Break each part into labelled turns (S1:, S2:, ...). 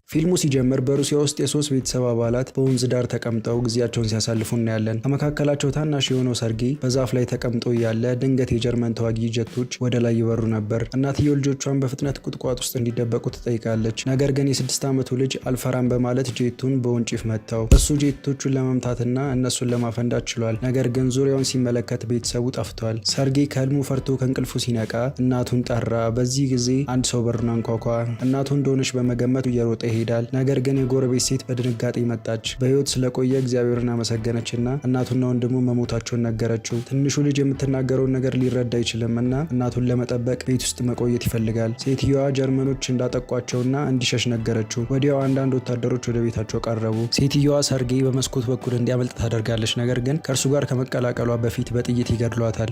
S1: ፊልሙ ሲጀምር በሩሲያ ውስጥ የሶስት ቤተሰብ አባላት በወንዝ ዳር ተቀምጠው ጊዜያቸውን ሲያሳልፉ እናያለን። ከመካከላቸው ታናሽ የሆነው ሰርጌ በዛፍ ላይ ተቀምጦ እያለ ድንገት የጀርመን ተዋጊ ጀቶች ወደ ላይ ይበሩ ነበር። እናትየው ልጆቿን በፍጥነት ቁጥቋጥ ውስጥ እንዲደበቁ ትጠይቃለች። ነገር ግን የ6 ዓመቱ ልጅ አልፈራም በማለት ጄቱን በወንጭፍ መታው። እሱ ጄቶቹን ለመምታትና እነሱን ለማፈንዳት ችሏል። ነገር ግን ዙሪያውን ሲመለከት ቤተሰቡ ጠፍቷል። ሰርጌ ከህልሙ ፈርቶ ከእንቅልፉ ሲነቃ እናቱን ጠራ። በዚህ ጊዜ አንድ ሰው በሩን አንኳኳ። እናቱ እንደሆነች በመገመት እየሮጠ ይሄዳል። ነገር ግን የጎረቤት ሴት በድንጋጤ መጣች። በህይወት ስለቆየ እግዚአብሔርን አመሰገነችና እናቱና ወንድሙ መሞታቸውን ነገረችው። ትንሹ ልጅ የምትናገረውን ነገር ሊረዳ አይችልም እና እናቱን ለመጠበቅ ቤት ውስጥ መቆየት ይፈልጋል። ሴትዮዋ ጀርመኖች እንዳጠቋቸውና እንዲሸሽ ነገረችው። ወዲያው አንዳንድ ወታደሮች ወደ ቤታቸው ቀረቡ። ሴትዮዋ ሰርጌ በመስኮት በኩል እንዲያመልጥ ታደርጋለች። ነገር ግን ከእርሱ ጋር ከመቀላቀሏ በፊት በጥይት ይገድሏታል።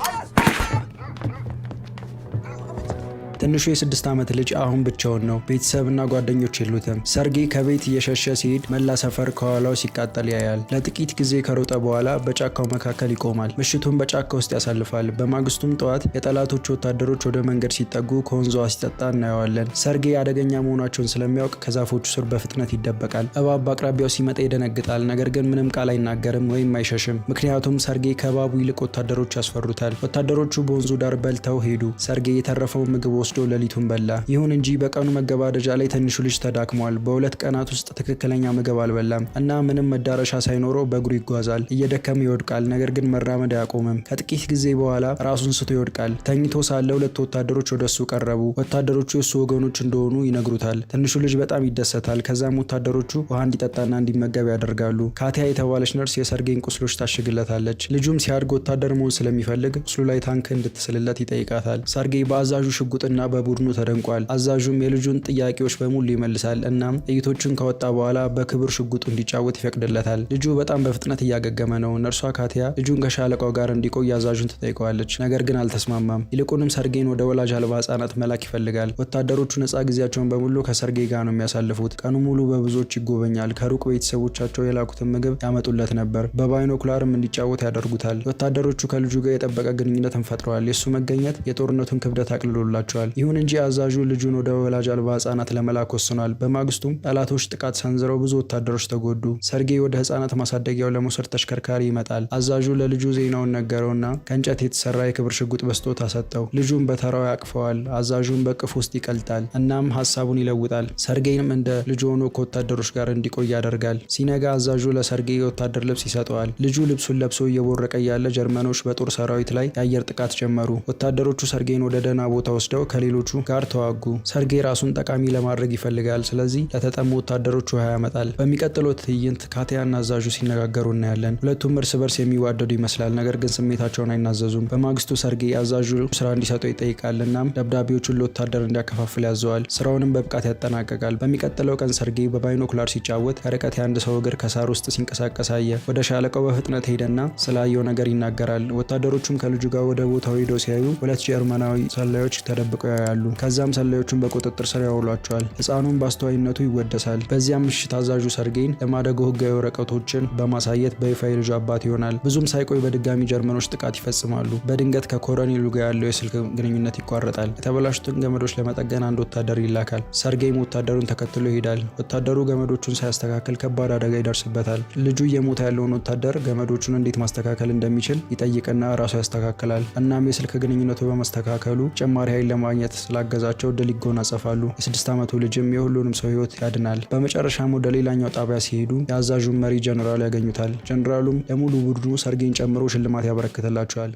S1: ትንሹ የ6 ዓመት ልጅ አሁን ብቻውን ነው። ቤተሰብና ጓደኞች የሉትም። ሰርጌ ከቤት እየሸሸ ሲሄድ መላ ሰፈር ከኋላው ሲቃጠል ያያል። ለጥቂት ጊዜ ከሮጠ በኋላ በጫካው መካከል ይቆማል። ምሽቱን በጫካ ውስጥ ያሳልፋል። በማግስቱም ጠዋት የጠላቶቹ ወታደሮች ወደ መንገድ ሲጠጉ ከወንዟ ሲጠጣ እናየዋለን። ሰርጌ አደገኛ መሆናቸውን ስለሚያውቅ ከዛፎቹ ስር በፍጥነት ይደበቃል። እባብ በአቅራቢያው ሲመጣ ይደነግጣል። ነገር ግን ምንም ቃል አይናገርም ወይም አይሸሽም። ምክንያቱም ሰርጌ ከእባቡ ይልቅ ወታደሮች ያስፈሩታል። ወታደሮቹ በወንዙ ዳር በልተው ሄዱ። ሰርጌ የተረፈውን ምግብ ወስዶ ሌሊቱን በላ። ይሁን እንጂ በቀኑ መገባደጃ ላይ ትንሹ ልጅ ተዳክሟል። በ2 ቀናት ውስጥ ትክክለኛ ምግብ አልበላም እና ምንም መዳረሻ ሳይኖረው በእግሩ ይጓዛል። እየደከመ ይወድቃል፣ ነገር ግን መራመድ አያቆምም። ከጥቂት ጊዜ በኋላ ራሱን ስቶ ይወድቃል። ተኝቶ ሳለ 2 ወታደሮች ወደሱ ቀረቡ። ወታደሮቹ የሱ ወገኖች እንደሆኑ ይነግሩታል። ትንሹ ልጅ በጣም ይደሰታል። ከዛም ወታደሮቹ ውሃ እንዲጠጣና እንዲመገብ ያደርጋሉ። ካቲያ የተባለች ነርስ የሰርጌን ቁስሎች ታሽግለታለች። ልጁም ሲያድግ ወታደር መሆን ስለሚፈልግ ቁስሉ ላይ ታንክ እንድትስልለት ይጠይቃታል። ሰርጌ በአዛዡ ሽጉጥና በቡድኑ ተደንቋል። አዛዡም የልጁን ጥያቄዎች በሙሉ ይመልሳል። እናም ጥይቶቹን ከወጣ በኋላ በክብር ሽጉጡ እንዲጫወት ይፈቅድለታል። ልጁ በጣም በፍጥነት እያገገመ ነው። ነርሷ ካቲያ ልጁን ከሻለቃው ጋር እንዲቆይ አዛዡን ትጠይቀዋለች። ነገር ግን አልተስማማም። ይልቁንም ሰርጌን ወደ ወላጅ አልባ ህጻናት መላክ ይፈልጋል። ወታደሮቹ ነፃ ጊዜያቸውን በሙሉ ከሰርጌ ጋር ነው የሚያሳልፉት። ቀኑ ሙሉ በብዙዎች ይጎበኛል። ከሩቅ ቤተሰቦቻቸው የላኩትን ምግብ ያመጡለት ነበር። በባይኖኩላርም እንዲጫወት ያደርጉታል። ወታደሮቹ ከልጁ ጋር የጠበቀ ግንኙነትን ፈጥረዋል። የሱ መገኘት የጦርነቱን ክብደት አቅልሎላቸዋል። ይሁን እንጂ አዛዡ ልጁን ወደ ወላጅ አልባ ህጻናት ለመላክ ወስኗል። በማግስቱም ጠላቶች ጥቃት ሰንዝረው ብዙ ወታደሮች ተጎዱ። ሰርጌ ወደ ህጻናት ማሳደጊያው ለመውሰድ ተሽከርካሪ ይመጣል። አዛዡ ለልጁ ዜናውን ነገረውና ከእንጨት የተሰራ የክብር ሽጉጥ በስጦታ ሰጠው። ልጁን በተራው ያቅፈዋል። አዛዡን በቅፍ ውስጥ ይቀልጣል። እናም ሀሳቡን ይለውጣል። ሰርጌንም እንደ ልጁ ሆኖ ከወታደሮች ጋር እንዲቆይ ያደርጋል። ሲነጋ አዛዡ ለሰርጌ የወታደር ልብስ ይሰጠዋል። ልጁ ልብሱን ለብሶ እየቦረቀ ያለ ጀርመኖች በጦር ሰራዊት ላይ የአየር ጥቃት ጀመሩ። ወታደሮቹ ሰርጌን ወደ ደህና ቦታ ወስደው ከሌሎቹ ጋር ተዋጉ። ሰርጌ ራሱን ጠቃሚ ለማድረግ ይፈልጋል። ስለዚህ ለተጠሙ ወታደሮች ውሃ ያመጣል። በሚቀጥለው ትዕይንት ካቲያና አዛዡ ሲነጋገሩ እናያለን። ሁለቱም እርስ በርስ የሚዋደዱ ይመስላል፣ ነገር ግን ስሜታቸውን አይናዘዙም። በማግስቱ ሰርጌ አዛዡ ስራ እንዲሰጠው ይጠይቃል። እናም ደብዳቤዎቹን ለወታደር እንዲያከፋፍል ያዘዋል። ስራውንም በብቃት ያጠናቀቃል። በሚቀጥለው ቀን ሰርጌ በባይኖኩላር ሲጫወት ከርቀት የአንድ ሰው እግር ከሳር ውስጥ ሲንቀሳቀስ አየ። ወደ ሻለቃው በፍጥነት ሄደና ስላየው ነገር ይናገራል። ወታደሮቹም ከልጁ ጋር ወደ ቦታው ሄደው ሲያዩ 2 ጀርመናዊ ሰላዮች ተደብቀው ያያሉ። ከዛም ሰላዮቹን በቁጥጥር ስር ያውሏቸዋል። ህፃኑን በአስተዋይነቱ ይወደሳል። በዚያም ምሽት አዛዡ ሰርጌን ለማደጎ ህጋዊ ወረቀቶችን በማሳየት በይፋ የልጁ አባት ይሆናል። ብዙም ሳይቆይ በድጋሚ ጀርመኖች ጥቃት ይፈጽማሉ። በድንገት ከኮሎኔሉ ጋር ያለው የስልክ ግንኙነት ይቋረጣል። የተበላሹትን ገመዶች ለመጠገን አንድ ወታደር ይላካል። ሰርጌም ወታደሩን ተከትሎ ይሄዳል። ወታደሩ ገመዶቹን ሳያስተካከል ከባድ አደጋ ይደርስበታል። ልጁ እየሞተ ያለውን ወታደር ገመዶቹን እንዴት ማስተካከል እንደሚችል ይጠይቅና ራሱ ያስተካክላል። እናም የስልክ ግንኙነቱ በመስተካከሉ ጭማሪ ኃይል ለማግኘት ስላገዛቸው ድል ይጎናጸፋሉ። የ6 ዓመቱ ልጅም የሁሉንም ሰው ህይወት ያድናል። በመጨረሻም ወደ ሌላኛው ጣቢያ ሲሄዱ የአዛዡን መሪ ጀነራል ያገኙታል። ጀነራሉም ለሙሉ ቡድኑ ሰርጌን ጨምሮ ሽልማት ያበረክትላቸዋል።